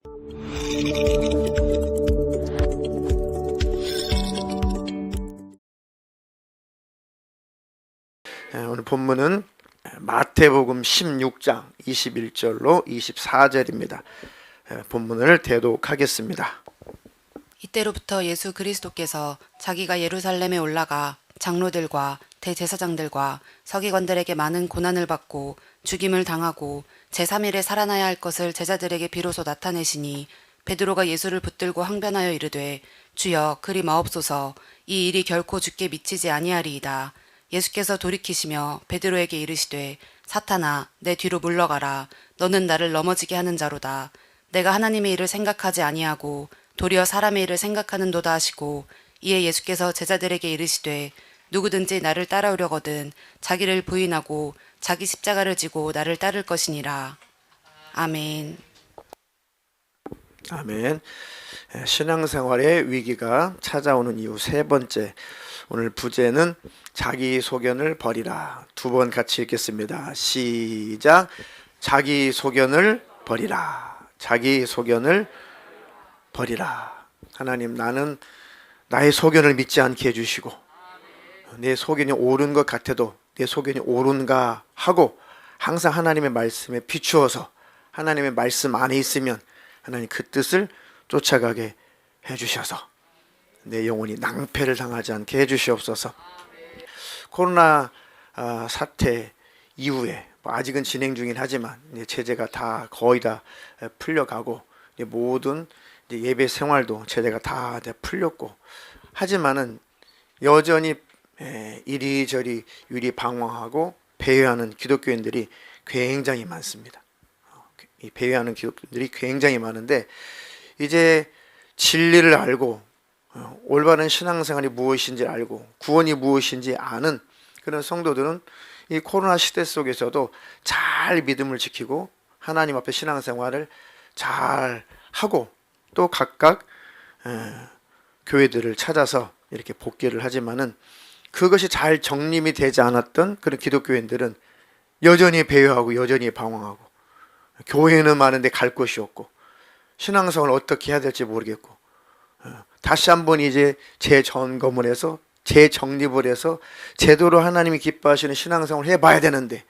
오늘 본문은 마태복음 16장 21절로 24절입니다. 본문을 대독하겠습니다. 이때로부터 예수 그리스도께서 자기가 예루살렘에 올라가 장로들과 대제사장들과 서기관들에게 많은 고난을 받고 죽임을 당하고 제3일에 살아나야 할 것을 제자들에게 비로소 나타내시니 베드로가 예수를 붙들고 항변하여 이르되 주여 그리 마옵소서 이 일이 결코 주께 미치지 아니하리이다. 예수께서 돌이키시며 베드로에게 이르시되 사탄아 내 뒤로 물러가라. 너는 나를 넘어지게 하는 자로다. 내가 하나님의 일을 생각하지 아니하고 도리어 사람의 일을 생각하는도다 하시고 이에 예수께서 제자들에게 이르시되 누구든지 나를 따라오려거든 자기를 부인하고 자기 십자가를 지고 나를 따를 것이니라. 아멘. 아멘. 신앙생활의 위기가 찾아오는 이유 세 번째, 오늘 부제는 자기 소견을 버리라. 두 번 같이 읽겠습니다. 시작. 자기 소견을 버리라. 자기 소견을 버리라. 하나님, 나는 나의 소견을 믿지 않게 해주시고 내 소견이 옳은 것 같아도 내 소견이 옳은가 하고 항상 하나님의 말씀에 비추어서 하나님의 말씀 안에 있으면 하나님 그 뜻을 쫓아가게 해주셔서 내 영혼이 낭패를 당하지 않게 해주시옵소서. 코로나 사태 이후에 아직은 진행 중이긴 하지만 제재가 다 거의 다 풀려가고 모든 예배 생활도 제재가 다 풀렸고 하지만은 여전히 이리저리 유리방황하고 배회하는 기독교인들이 굉장히 많습니다. 이 배회하는 기독교인들이 굉장히 많은데 이제 진리를 알고 올바른 신앙생활이 무엇인지 알고 구원이 무엇인지 아는 그런 성도들은 이 코로나 시대 속에서도 잘 믿음을 지키고 하나님 앞에 신앙생활을 잘 하고 또 각각 교회들을 찾아서 이렇게 복귀를 하지만은 그것이 잘 정립이 되지 않았던 그런 기독교인들은 여전히 배회하고 여전히 방황하고 교회는 많은데 갈 곳이 없고 신앙생활을 어떻게 해야 될지 모르겠고 다시 한번 이제 재점검을 해서 재정립을 해서 제대로 하나님이 기뻐하시는 신앙생활을 해봐야 되는데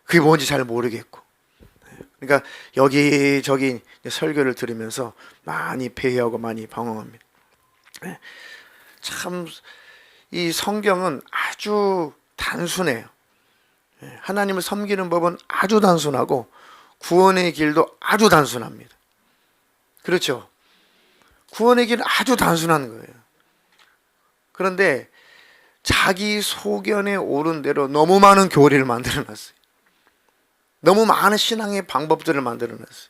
그게 뭔지 잘 모르겠고 그러니까 여기저기 설교를 들으면서 많이 배회하고 많이 방황합니다. 참 이 성경은 아주 단순해요. 하나님을 섬기는 법은 아주 단순하고 구원의 길도 아주 단순합니다. 그렇죠? 구원의 길은 아주 단순한 거예요. 그런데 자기 소견에 옳은 대로 너무 많은 교리를 만들어놨어요. 너무 많은 신앙의 방법들을 만들어놨어요.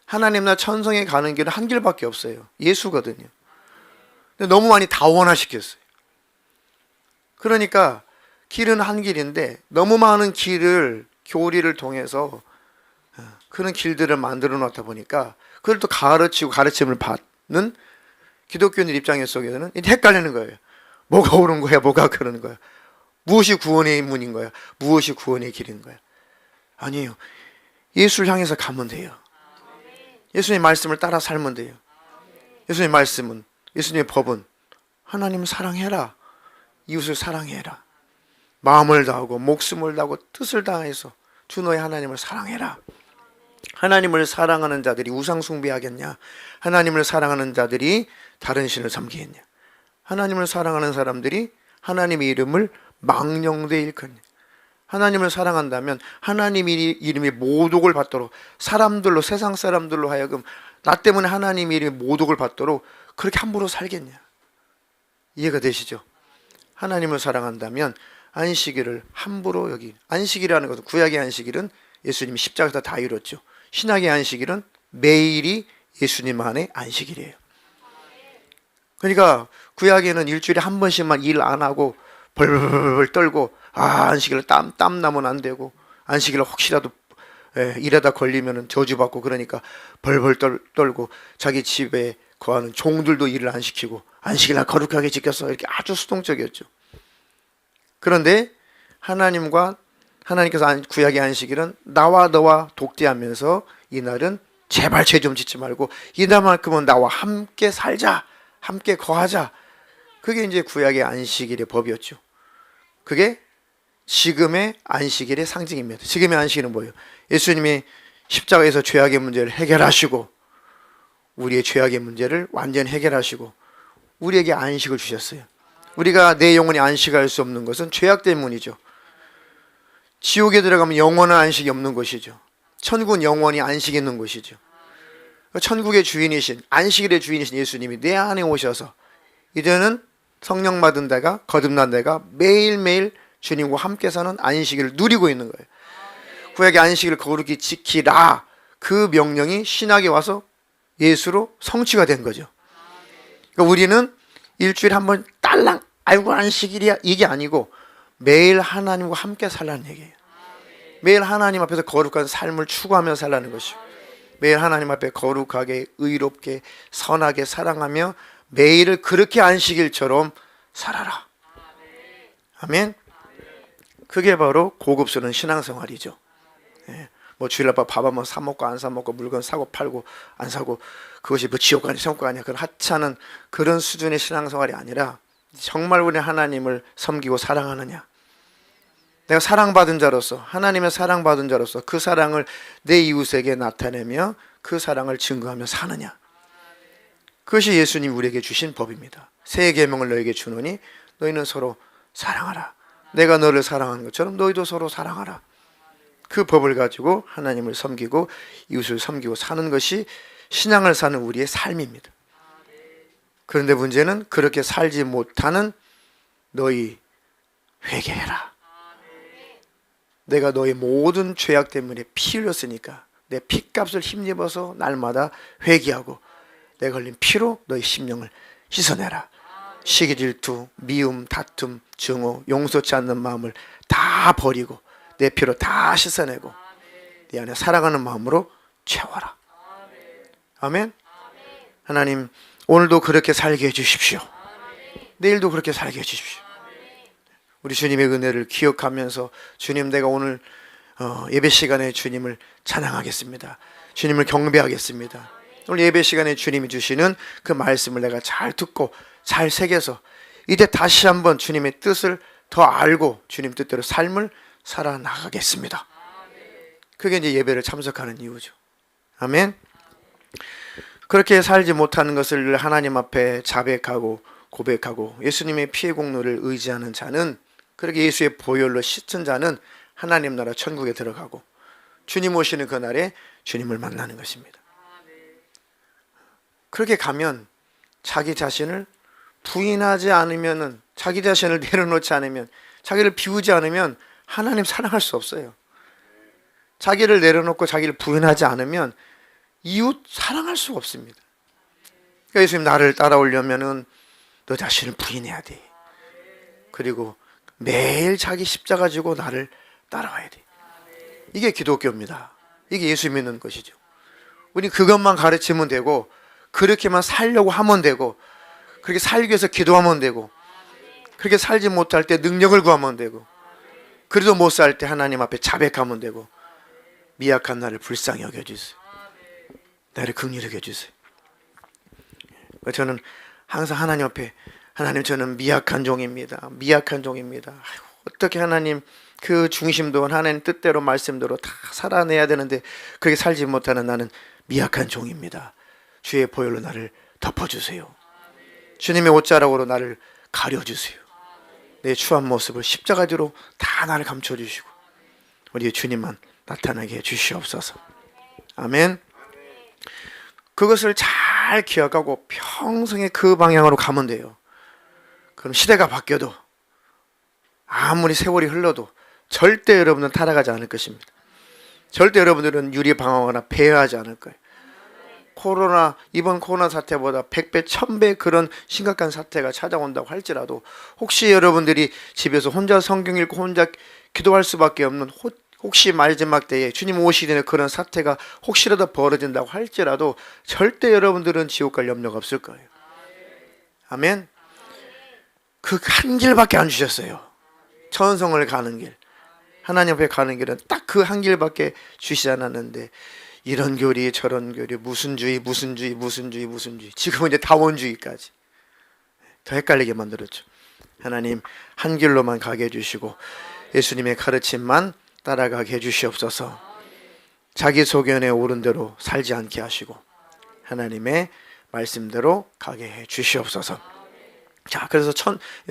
하나님나 천성에 가는 길은 한 길밖에 없어요. 예수거든요. 근데 너무 많이 다원화시켰어요. 그러니까 길은 한 길인데 너무 많은 길을 교리를 통해서 그런 길들을 만들어 놨다 보니까 그걸 또 가르치고 가르침을 받는 기독교인들 입장 속에서는 헷갈리는 거예요. 뭐가 옳은 거야? 뭐가 그러는 거야? 무엇이 구원의 문인 거야? 무엇이 구원의 길인 거야? 아니에요. 예수를 향해서 가면 돼요. 예수님 말씀을 따라 살면 돼요. 예수님 말씀은, 예수님의 법은 하나님을 사랑해라. 이웃을 사랑해라. 마음을 다하고 목숨을 다하고 뜻을 다해서 주 너의 하나님을 사랑해라. 하나님을 사랑하는 자들이 우상 숭배하겠냐? 하나님을 사랑하는 자들이 다른 신을 섬기겠냐? 하나님을 사랑하는 사람들이 하나님의 이름을 망령되이 일컫냐? 하나님을 사랑한다면 하나님의 이름이 모독을 받도록 사람들로 세상 사람들로 하여금 나 때문에 하나님의 이름이 모독을 받도록 그렇게 함부로 살겠냐? 이해가 되시죠? 하나님을 사랑한다면 안식일을 함부로 여기 안식일이라는 것은 구약의 안식일은 예수님이 십자가에서 다 이뤘죠. 신약의 안식일은 매일이 예수님 안의 안식일이에요. 그러니까 구약에는 일주일에 한 번씩만 일 안 하고 벌벌 떨고 안식일을 땀 나면 안 되고 안식일을 혹시라도 일하다 걸리면 저주받고 그러니까 벌벌 떨고 자기 집에 거하는 종들도 일을 안 시키고 안식일날 거룩하게 지켜서 이렇게 아주 수동적이었죠. 그런데 하나님께서 구약의 안식일은 나와 너와 독대하면서 이날은 제발 죄 좀 짓지 말고 이날만큼은 나와 함께 살자, 함께 거하자. 그게 이제 구약의 안식일의 법이었죠. 그게 지금의 안식일의 상징입니다. 지금의 안식일은 뭐예요? 예수님이 십자가에서 죄악의 문제를 해결하시고 우리의 죄악의 문제를 완전히 해결하시고 우리에게 안식을 주셨어요. 우리가 내 영혼이 안식할 수 없는 것은 죄악 때문이죠. 지옥에 들어가면 영원한 안식이 없는 것이죠. 천국은 영원히 안식이 있는 곳이죠. 천국의 주인이신, 안식일의 주인이신 예수님이 내 안에 오셔서 이제는 성령 받은 데가, 거듭난 데가 매일매일 주님과 함께 사는 안식일을 누리고 있는 거예요. 구약의 안식일을 거룩히 지키라, 그 명령이 신약에 와서 예수로 성취가 된 거죠. 그러니까 우리는 일주일에 한 번 딸랑 아이고 안식일이야 이게 아니고 매일 하나님과 함께 살라는 얘기예요. 매일 하나님 앞에서 거룩한 삶을 추구하며 살라는 것이고 매일 하나님 앞에 거룩하게 의롭게 선하게 사랑하며 매일을 그렇게 안식일처럼 살아라. 아멘. 그게 바로 고급스러운 신앙생활이죠. 뭐 주일날 밥 한번 사 먹고 안 사 먹고 물건 사고 팔고 안 사고 그것이 뭐 지옥 아니야 천국 아니야 그런 하찮은 그런 수준의 신앙생활이 아니라 정말 우리 하나님을 섬기고 사랑하느냐, 내가 사랑받은 자로서 하나님의 사랑받은 자로서 그 사랑을 내 이웃에게 나타내며 그 사랑을 증거하며 사느냐, 그것이 예수님 우리에게 주신 법입니다. 새 계명을 너에게 주노니 너희는 서로 사랑하라. 내가 너를 사랑한 것처럼 너희도 서로 사랑하라. 그 법을 가지고 하나님을 섬기고 이웃을 섬기고 사는 것이 신앙을 사는 우리의 삶입니다. 그런데 문제는 그렇게 살지 못하는 너희 회개해라. 내가 너희 모든 죄악 때문에 피 흘렸으니까 내 피값을 힘입어서 날마다 회개하고 내 걸린 피로 너희 심령을 씻어내라. 시기 질투, 미움, 다툼, 증오, 용서치 않는 마음을 다 버리고 내 피로 다 씻어내고 네 안에 사랑하는 마음으로 채워라. 아멘. 하나님 오늘도 그렇게 살게 해주십시오. 내일도 그렇게 살게 해주십시오. 우리 주님의 은혜를 기억하면서 주님 내가 오늘 예배 시간에 주님을 찬양하겠습니다. 주님을 경배하겠습니다. 오늘 예배 시간에 주님이 주시는 그 말씀을 내가 잘 듣고 잘 새겨서 이제 다시 한번 주님의 뜻을 더 알고 주님 뜻대로 삶을 살아나가겠습니다. 그게 이제 예배를 참석하는 이유죠. 아멘. 그렇게 살지 못하는 것을 하나님 앞에 자백하고 고백하고 예수님의 피의 공로를 의지하는 자는, 그렇게 예수의 보혈로 씻은 자는 하나님 나라 천국에 들어가고 주님 오시는 그날에 주님을 만나는 것입니다. 그렇게 가면 자기 자신을 부인하지 않으면은, 자기 자신을 내려놓지 않으면, 자기를 비우지 않으면 하나님 사랑할 수 없어요. 자기를 내려놓고 자기를 부인하지 않으면 이웃 사랑할 수가 없습니다. 그러니까 예수님 나를 따라오려면은 너 자신을 부인해야 돼. 그리고 매일 자기 십자가 지고 나를 따라와야 돼. 이게 기독교입니다. 이게 예수 믿는 것이죠. 우리 그것만 가르치면 되고 그렇게만 살려고 하면 되고 그렇게 살기 위해서 기도하면 되고 그렇게 살지 못할 때 능력을 구하면 되고 그래도 못 살 때 하나님 앞에 자백하면 되고 미약한 나를 불쌍히 여겨주세요. 나를 긍휼히 여겨주세요. 저는 항상 하나님 앞에 하나님 저는 미약한 종입니다. 미약한 종입니다. 아이고, 어떻게 하나님 그 중심도 하나님 뜻대로 말씀대로 다 살아내야 되는데 그렇게 살지 못하는 나는 미약한 종입니다. 주의 보혈로 나를 덮어주세요. 주님의 옷자락으로 나를 가려주세요. 내 추한 모습을 십자가 뒤로 다 나를 감춰주시고 우리 주님만 나타나게 해주시옵소서. 아멘. 그것을 잘 기억하고 평생에 그 방향으로 가면 돼요. 그럼 시대가 바뀌어도 아무리 세월이 흘러도 절대 여러분은 타락하지 않을 것입니다. 절대 여러분들은 유리방황하거나 배회하지 않을 거예요. 이번 코로나 사태보다 100배, 1000배 그런 심각한 사태가 찾아온다고 할지라도 혹시 여러분들이 집에서 혼자 성경 읽고 혼자 기도할 수밖에 없는 혹시 마지막 때에 주님 오시기 전에 그런 사태가 혹시라도 벌어진다고 할지라도 절대 여러분들은 지옥 갈 염려가 없을 거예요. 아멘. 그 한 길밖에 안 주셨어요. 천성을 가는 길, 하나님 앞에 가는 길은 딱 그 한 길밖에 주시지 않았는데 이런 교리 저런 교리 무슨 주의 지금은 이제 다원주의까지 더 헷갈리게 만들었죠. 하나님 한 길로만 가게 해주시고 예수님의 가르침만 따라가게 해주시옵소서. 자기 소견에 오른 대로 살지 않게 하시고 하나님의 말씀대로 가게 해주시옵소서. 자, 그래서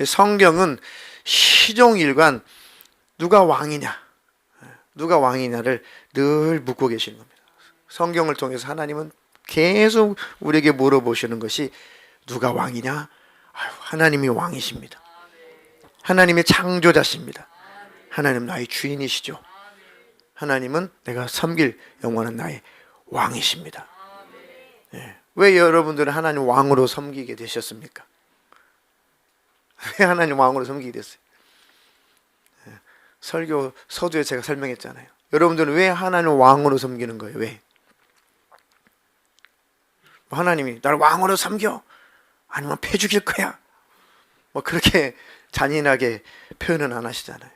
성경은 시종일관 누가 왕이냐를 늘 묻고 계시는 겁니다. 성경을 통해서 하나님은 계속 우리에게 물어보시는 것이 누가 왕이냐? 아유, 하나님이 왕이십니다. 하나님이 창조자십니다. 하나님 나의 주인이시죠. 하나님은 내가 섬길 영원한 나의 왕이십니다. 네. 왜 여러분들은 하나님 왕으로 섬기게 되셨습니까? 왜 하나님 왕으로 섬기게 됐어요? 네. 설교 서두에 제가 설명했잖아요. 여러분들은 왜 하나님 왕으로 섬기는 거예요? 왜? 하나님이 나를 왕으로 섬겨? 아니면 패 죽일 거야? 뭐 그렇게 잔인하게 표현은 안 하시잖아요.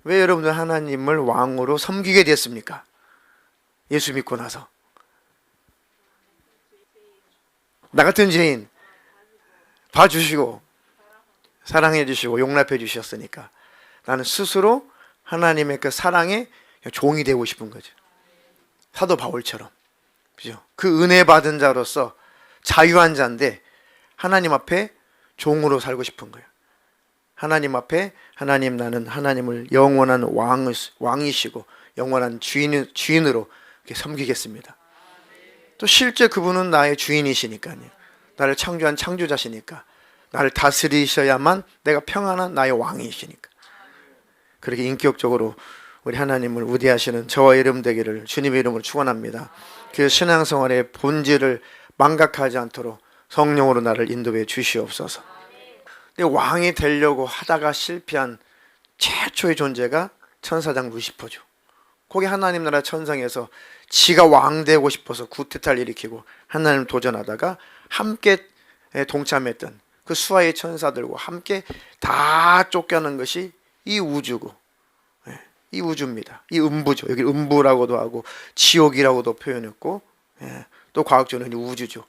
왜 여러분들 하나님을 왕으로 섬기게 됐습니까? 예수 믿고 나서. 나 같은 죄인 봐주시고 사랑해 주시고 용납해 주셨으니까 나는 스스로 하나님의 그 사랑에 종이 되고 싶은 거죠. 사도 바울처럼. 그죠? 그 은혜 받은 자로서 자유한 자인데 하나님 앞에 종으로 살고 싶은 거예요. 하나님 앞에 하나님 나는 하나님을 영원한 왕이시고 영원한 주인으로 이렇게 섬기겠습니다. 또 실제 그분은 나의 주인이시니까요. 나를 창조한 창조자시니까 나를 다스리셔야만 내가 평안한 나의 왕이시니까. 그렇게 인격적으로 우리 하나님을 우대하시는 저와 이름 되기를 주님의 이름으로 축원합니다. 그 신앙생활의 본질을 망각하지 않도록 성령으로 나를 인도해 주시옵소서. 왕이 되려고 하다가 실패한 최초의 존재가 천사장 루시퍼죠. 거기 하나님 나라 천상에서 지가 왕 되고 싶어서 구태타를 일으키고 하나님 도전하다가 함께 동참했던 그 수하의 천사들과 함께 다 쫓겨난 것이 이 우주고, 이 우주입니다. 이 음부죠. 여기 음부라고도 하고 지옥이라고도 표현했고, 또 과학적으로는 우주죠.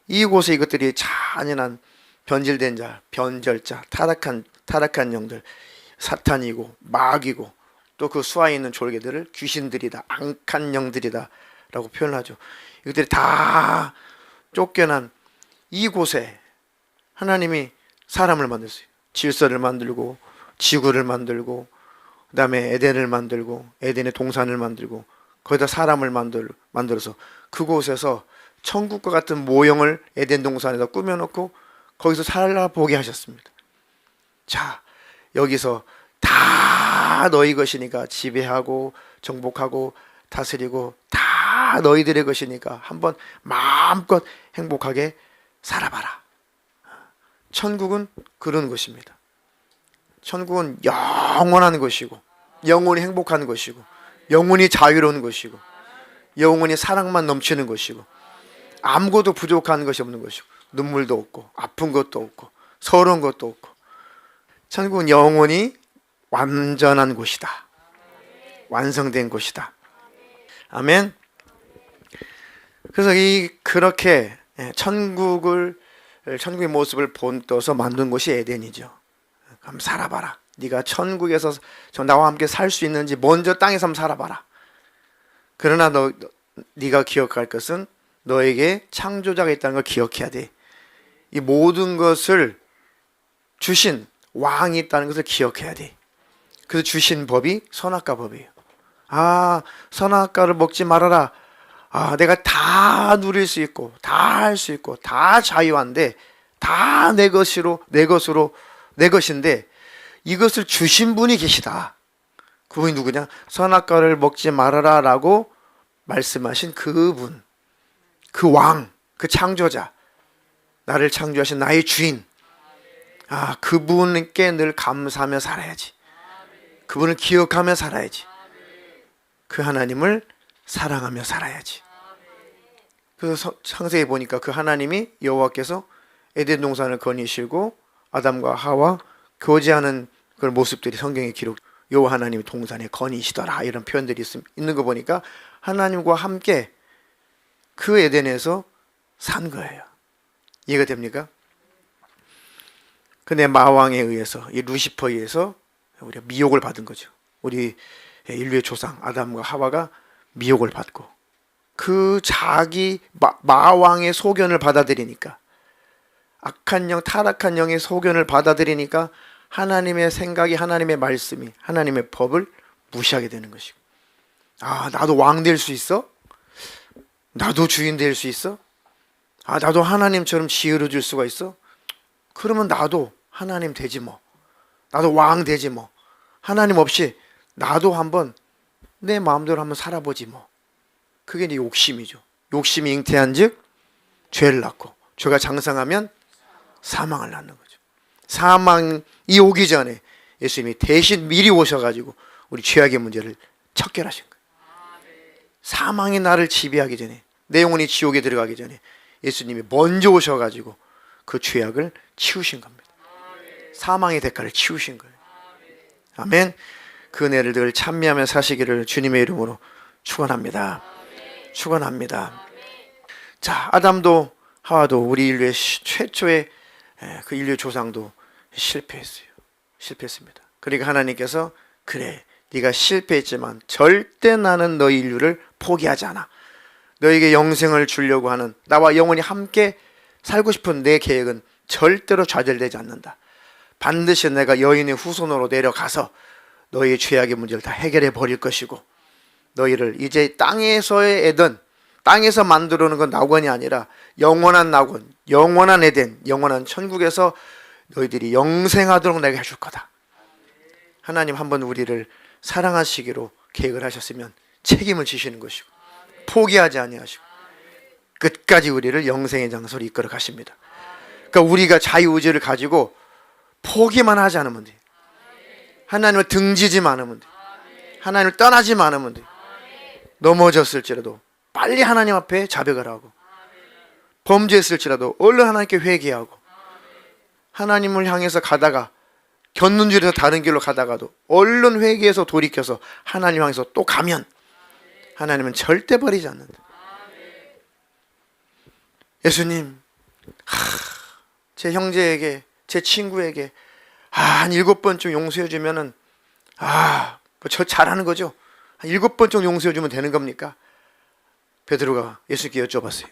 이곳에 이것들이 잔인한 변질된 자, 변절자, 타락한 영들, 사탄이고 마귀고 또 그 수하에 있는 졸개들을 귀신들이다, 악한 영들이다 라고 표현하죠. 이것들이 다 쫓겨난 이곳에 하나님이 사람을 만들었어요. 질서를 만들고 지구를 만들고 그 다음에 에덴을 만들고 에덴의 동산을 만들고 거기다 사람을 만들어서 그곳에서 천국과 같은 모형을 에덴 동산에다 꾸며놓고 거기서 살아보게 하셨습니다. 자, 여기서 다 너희 것이니까 지배하고 정복하고 다스리고 다 너희들의 것이니까 한번 마음껏 행복하게 살아봐라. 천국은 그런 것입니다. 천국은 영원한 것이고 영원히 행복한 것이고 영원히 자유로운 것이고 영원히 사랑만 넘치는 것이고 아무것도 부족한 것이 없는 것이고 눈물도 없고 아픈 것도 없고 서러운 것도 없고 천국은 영원히 완전한 곳이다. 완성된 곳이다. 아멘. 그래서 그렇게 천국의 모습을 본떠서 만든 곳이 에덴이죠. 그럼 살아봐라. 네가 천국에서 나와 함께 살 수 있는지 먼저 땅에서 한번 살아봐라. 그러나 네가 기억할 것은 너에게 창조자가 있다는 걸 기억해야 돼. 이 모든 것을 주신 왕이 있다는 것을 기억해야 돼. 그래서 주신 법이 선악과 법이에요. 아, 선악과를 먹지 말아라. 아, 내가 다 누릴 수 있고 다 할 수 있고 다 자유한데 다 내 것으로 내 것인데 이것을 주신 분이 계시다. 그분이 누구냐? 선악과를 먹지 말아라 라고 말씀하신 그분, 그 왕, 그 창조자, 나를 창조하신 나의 주인. 아, 그분께 늘 감사하며 살아야지. 그분을 기억하며 살아야지. 그 하나님을 사랑하며 살아야지. 그래서 창세기 보니까 그 하나님이 여호와께서 에덴 동산을 거니시고 아담과 하와 교제하는 그런 모습들이 성경에 기록. 여호와 하나님이 동산에 거니시더라 이런 표현들이 있는 거 보니까 하나님과 함께 그 에덴에서 산 거예요. 이해가 됩니까? 근데 마왕에 의해서, 이 루시퍼에 의해서 우리가 미혹을 받은 거죠. 우리 인류의 조상 아담과 하와가 미혹을 받고 그 자기 마왕의 소견을 받아들이니까, 악한 영, 타락한 영의 소견을 받아들이니까 하나님의 생각이, 하나님의 말씀이, 하나님의 법을 무시하게 되는 것이고, 아, 나도 왕 될 수 있어? 나도 주인 될 수 있어? 아, 나도 하나님처럼 지혜로 줄 수가 있어? 그러면 나도 하나님 되지 뭐. 나도 왕 되지 뭐. 하나님 없이 나도 한번 내 마음대로 한번 살아보지 뭐. 그게 이제 욕심이죠. 욕심이 잉태한 즉 죄를 낳고, 죄가 장성하면 사망을 낳는 거죠. 사망이 오기 전에 예수님이 대신 미리 오셔가지고 우리 죄악의 문제를 척결하신 거예요. 사망이 나를 지배하기 전에, 내 영혼이 지옥에 들어가기 전에 예수님이 먼저 오셔가지고 그 죄악을 치우신 겁니다. 사망의 대가를 치우신 거예요. 아멘. 그 은혜를 늘 찬미하며 사시기를 주님의 이름으로 축원합니다. 축원합니다. 자, 아담도 하와도 우리 인류의 최초의 그 인류 조상도 실패했습니다. 그러니까 하나님께서, 그래, 네가 실패했지만 절대 나는 너희 인류를 포기하지 않아. 너에게 영생을 주려고 하는, 나와 영원히 함께 살고 싶은 내 계획은 절대로 좌절되지 않는다. 반드시 내가 여인의 후손으로 내려가서 너희의 죄악의 문제를 다 해결해 버릴 것이고, 너희를 이제 땅에서의 에덴, 땅에서 만들어 놓은 건 낙원이 아니라 영원한 낙원, 영원한 에덴, 영원한 천국에서 너희들이 영생하도록 내가 해줄 거다. 하나님 한번 우리를 사랑하시기로 계획을 하셨으면 책임을 지시는 것이고, 포기하지 아니하시고 끝까지 우리를 영생의 장소로 이끌어 가십니다. 그러니까 우리가 자유의지를 가지고 포기만 하지 않으면 돼. 하나님을 등지지만 않으면 돼. 하나님을 떠나지만 않으면 돼. 넘어졌을지라도 빨리 하나님 앞에 자백을 하고, 범죄했을지라도 얼른 하나님께 회개하고, 하나님을 향해서 가다가 곁눈질해서 다른 길로 가다가도 얼른 회개해서 돌이켜서 하나님 향해서 또 가면 하나님은 절대 버리지 않는다. 예수님, 제 형제에게, 제 친구에게 한 7번쯤 용서해 주면은, 저 잘하는 거죠. 한 7번 정도 용서해 주면 되는 겁니까? 베드로가 예수님께 여쭤봤어요.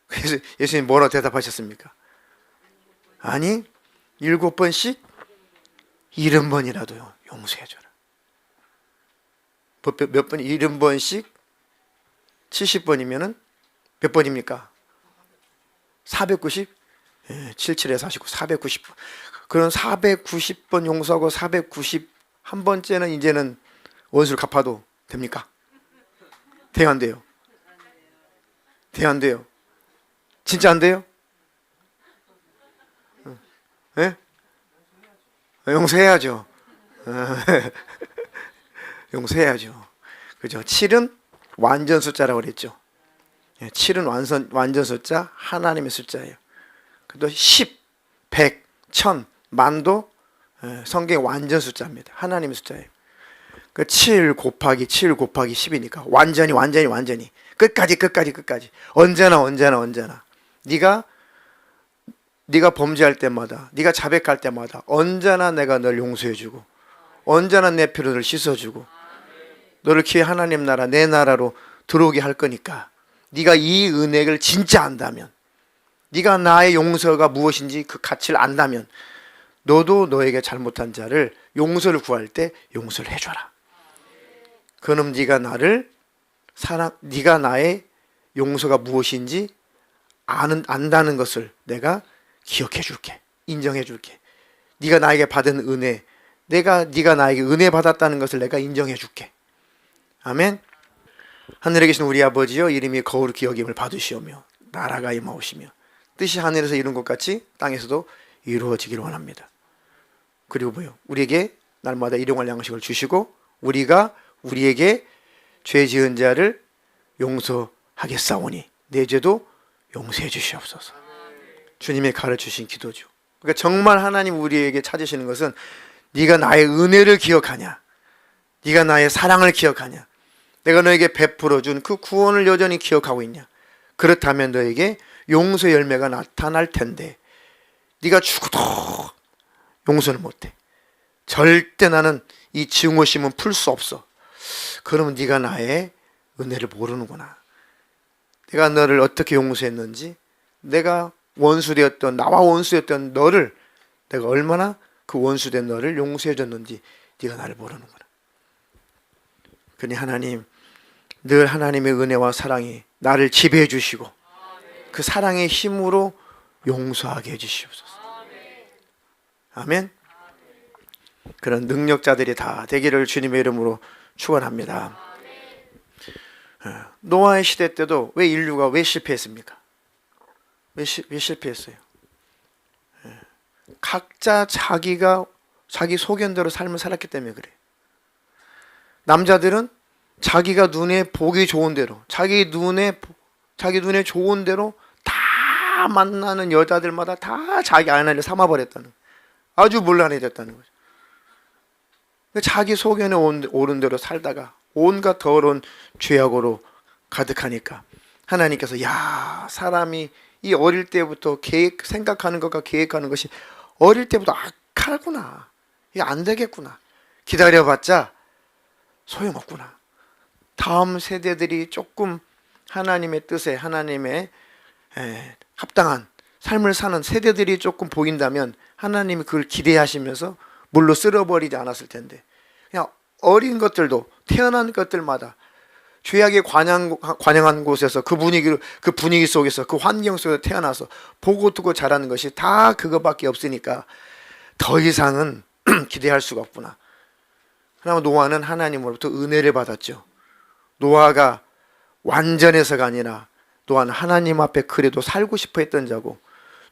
그래서 예수님 뭐라고 대답하셨습니까? 아니, 7번씩 70번이라도 용서해 줘라. 몇 번? 70번씩 70번이면은 몇 번입니까? 490? 77에 49, 490번. 그런 490번 용서하고 491번째는 이제는 원수를 갚아도 됩니까? 돼요, 안 돼요? 돼요, 안 돼요? 진짜 안 돼요? 네? 용서해야죠. 용서해야죠. 그죠? 7은 완전 숫자라고 그랬죠. 7은 완전 숫자, 하나님의 숫자예요. 또 10, 100, 1000, 만도 성경의 완전 숫자입니다. 하나님의 숫자예요. 그 7 곱하기 7 곱하기 10이니까 완전히 끝까지 언제나 네가 범죄할 때마다, 네가 자백할 때마다 언제나 내가 널 용서해주고, 언제나 내 피로 널 씻어주고, 너를 기회 하나님 나라, 내 나라로 들어오게 할 거니까, 네가 이 은혜를 진짜 안다면, 네가 나의 용서가 무엇인지 그 가치를 안다면, 너도 너에게 잘못한 자를 용서를 구할 때 용서를 해줘라. 그럼 네가 나의 용서가 무엇인지 안다는 것을 내가 기억해 줄게. 인정해 줄게. 네가 나에게 받은 은혜, 네가 나에게 은혜 받았다는 것을 내가 인정해 줄게. 아멘. 하늘에 계신 우리 아버지여, 이름이 거룩히 여김을 받으시오며 나라가 임하오시며 뜻이 하늘에서 이룬 것 같이 땅에서도 이루어지기를 원합니다. 그리고 우리에게 날마다 일용할 양식을 주시고, 우리가 우리에게 죄 지은 자를 용서하겠사오니 내 죄도 용서해 주시옵소서. 주님의 가르치신 기도죠. 그러니까 정말 하나님 우리에게 찾으시는 것은, 네가 나의 은혜를 기억하냐, 네가 나의 사랑을 기억하냐? 내가 너에게 베풀어 준 그 구원을 여전히 기억하고 있냐? 그렇다면 너에게 용서 열매가 나타날 텐데 네가 죽어도 용서를 못해. 절대 나는 이 증오심은 풀 수 없어. 그러면 네가 나의 은혜를 모르는구나. 내가 너를 어떻게 용서했는지, 내가 원수되었던, 나와 원수였던 너를 내가 얼마나 그 원수된 너를 용서해 줬는지 네가 나를 모르는구나. 그러니 하나님, 늘 하나님의 은혜와 사랑이 나를 지배해 주시고 그 사랑의 힘으로 용서하게 해 주시옵소서. 아멘. 그런 능력자들이 다 되기를 주님의 이름으로 축원합니다. 노아의 시대 때도 왜 인류가 왜 실패했습니까? 왜 실패했어요? 각자 자기 소견대로 삶을 살았기 때문에 그래요. 남자들은 자기가 눈에 보기 좋은 대로, 자기 눈에 좋은 대로 다 만나는 여자들마다 다 자기 아내를 삼아버렸다는, 아주 물란해졌다는 거죠. 자기 소견에 오른 대로 살다가 온갖 더러운 죄악으로 가득하니까 하나님께서 사람이 이 어릴 때부터 생각하는 것과 계획하는 것이 어릴 때부터 악하구나, 이게 안 되겠구나, 기다려봤자 소용없구나. 다음 세대들이 조금 하나님의 뜻에, 하나님의 합당한 삶을 사는 세대들이 조금 보인다면 하나님이 그걸 기대하시면서 물로 쓸어버리지 않았을 텐데, 그냥 어린 것들도 태어난 것들마다 죄악에 관영한 곳에서 그 분위기 속에서, 그 환경 속에서 태어나서 보고 듣고 자라는 것이 다 그것밖에 없으니까 더 이상은 기대할 수가 없구나. 그러나 노아는 하나님으로부터 은혜를 받았죠. 노아가 완전해서가 아니라 노아는 하나님 앞에 그래도 살고 싶어 했던 자고,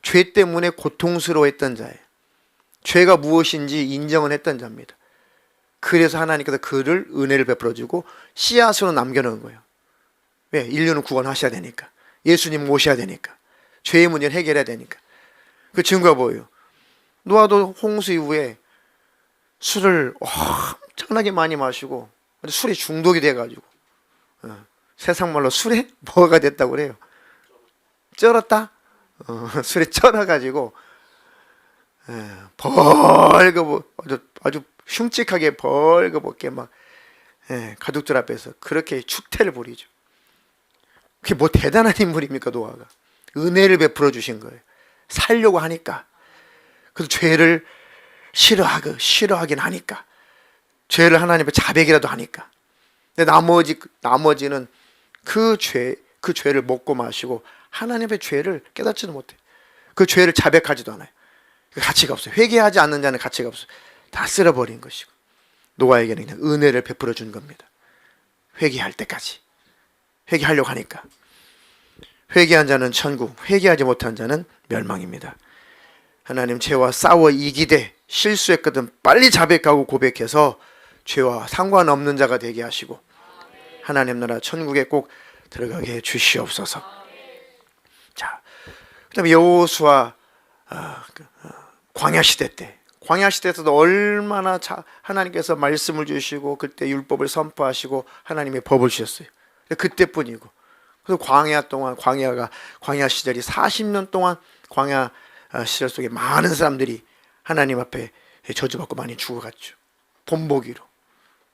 죄 때문에 고통스러워했던 자예요. 죄가 무엇인지 인정을 했던 자입니다. 그래서 하나님께서 그를 은혜를 베풀어주고 씨앗으로 남겨놓은 거예요. 왜? 인류는 구원하셔야 되니까, 예수님 모셔야 되니까, 죄의 문제를 해결해야 되니까. 그 증거가 뭐예요? 노아도 홍수 이후에 술을 엄청나게 많이 마시고 술에 중독이 돼가지고, 세상 말로 술에 뭐가 됐다고 그래요? 쩔었다? 술에 쩔어가지고 아주 흉측하게 벌거벗게 막 가족들 앞에서 그렇게 축태를 부리죠. 그게 뭐 대단한 인물입니까? 노아가 은혜를 베풀어 주신 거예요. 살려고 하니까. 그래서 죄를 싫어하긴 하니까, 죄를 하나님 앞에 자백이라도 하니까. 근데 나머지는 그 죄를 먹고 마시고 하나님의 죄를 깨닫지도 못해. 그 죄를 자백하지도 않아요. 그 가치가 없어요. 회개하지 않는 자는 가치가 없어요. 다 쓸어버린 것이고, 노아에게는 그냥 은혜를 베풀어 준 겁니다. 회개할 때까지. 회개하려고 하니까. 회개한 자는 천국, 회개하지 못한 자는 멸망입니다. 하나님, 죄와 싸워 이기되 실수했거든 빨리 자백하고 고백해서 죄와 상관없는 자가 되게 하시고 하나님 나라 천국에 꼭 들어가게 해 주시옵소서. 자, 그다음에 여호수아 광야 시대 때에서도 얼마나 하나님께서 말씀을 주시고 그때 율법을 선포하시고 하나님의 법을 주셨어요. 그때뿐이고, 그래서 광야 시절이 40년 동안 광야 시절 속에 많은 사람들이 하나님 앞에 저주받고 많이 죽어갔죠. 본보기로.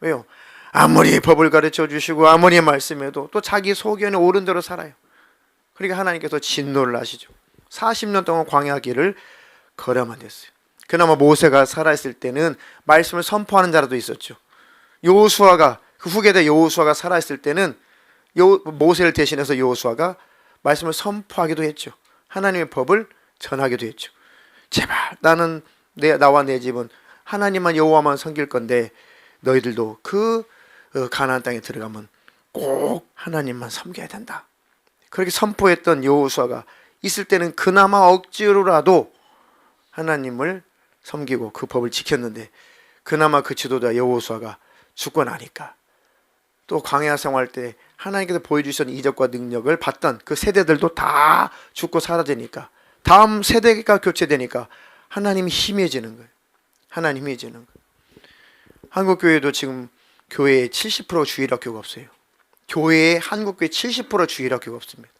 왜요? 아무리 법을 가르쳐 주시고 아무리 말씀해도 또 자기 소견에 옳은 대로 살아요. 그러니까 하나님께서 진노를 하시죠. 40년 동안 광야 길을 걸어야만 됐어요. 그나마 모세가 살아있을 때는 말씀을 선포하는 자라도 있었죠. 여호수아가, 그 후계대 여호수아가 살아있을 때는 모세를 대신해서 여호수아가 말씀을 선포하기도 했죠. 하나님의 법을 전하기도 했죠. 제발 나와 내 집은 하나님만 여호와만 섬길 건데 너희들도 그 가나안 땅에 들어가면 꼭 하나님만 섬겨야 된다. 그렇게 선포했던 여호수아가 있을 때는 그나마 억지로라도 하나님을 섬기고 그 법을 지켰는데, 그나마 그 지도자 여호수아가 죽고 나니까 또 광야 생활 때 하나님께서 보여주신 이적과 능력을 봤던 그 세대들도 다 죽고 사라지니까 다음 세대가 교체되니까 하나님이 희미해지는 거예요. 하나님이 희미해지는 거예요. 한국교회도 지금 교회의 70% 주일학교가 없어요. 교회의 한국교회 70% 주일학교가 없습니다.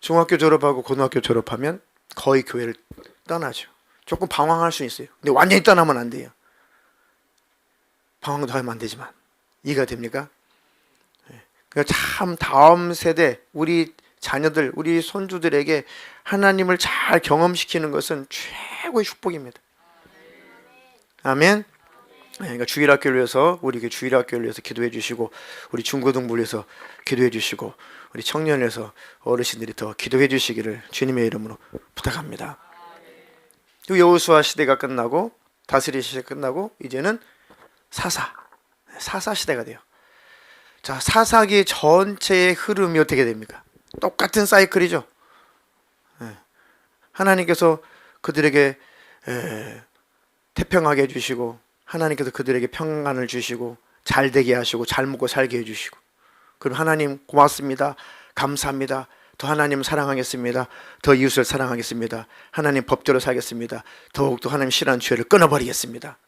중학교 졸업하고 고등학교 졸업하면 거의 교회를 떠나죠. 조금 방황할 수 있어요. 근데 완전히 떠나면 안 돼요. 방황도 하면 안 되지만 이해가 됩니까? 그러니까 참 다음 세대 우리 자녀들, 우리 손주들에게 하나님을 잘 경험시키는 것은 최고의 축복입니다. 아멘. 그러니까 주일학교를 위해서 우리 주일학교를 위해서 기도해 주시고 우리 중고등부를 위해서 기도해 주시고 우리 청년을 위해서 어르신들이 더 기도해 주시기를 주님의 이름으로 부탁합니다. 여호수아 시대가 끝나고 다스리 시대가 끝나고 이제는 사사 시대가 돼요. 자, 사사기 전체의 흐름이 어떻게 됩니까? 똑같은 사이클이죠. 하나님께서 그들에게 태평하게 해주시고 하나님께서 그들에게 평안을 주시고 잘 되게 하시고 잘 먹고 살게 해주시고 그럼 하나님 고맙습니다. 감사합니다. 더 하나님 사랑하겠습니다. 더 이웃을 사랑하겠습니다. 하나님 법대로 살겠습니다. 더욱더 하나님 싫어하는 죄를 끊어버리겠습니다.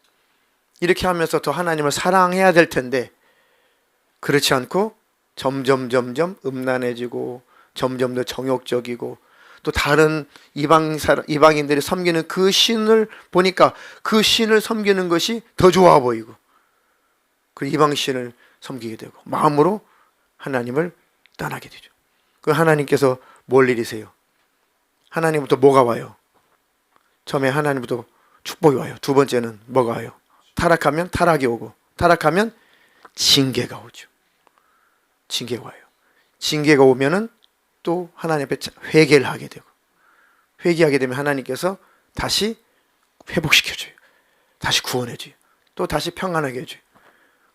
이렇게 하면서 더 하나님을 사랑해야 될 텐데 그렇지 않고 점점 음란해지고 점점 더 정욕적이고 또 다른 이방인들이 섬기는 그 신을 보니까 그 신을 섬기는 것이 더 좋아 보이고 그 이방 신을 섬기게 되고 마음으로 하나님을 떠나게 되죠. 그 하나님께서 뭘 일이세요? 하나님부터 뭐가 와요? 처음에 하나님부터 축복이 와요. 두 번째는 뭐가 와요? 타락하면 타락이 오고 타락하면 징계가 오죠. 징계가 와요. 징계가 오면은 또 하나님 앞에 회개를 하게 되고 회개하게 되면 하나님께서 다시 회복시켜줘요. 다시 구원해줘요. 또 다시 평안하게 해줘요.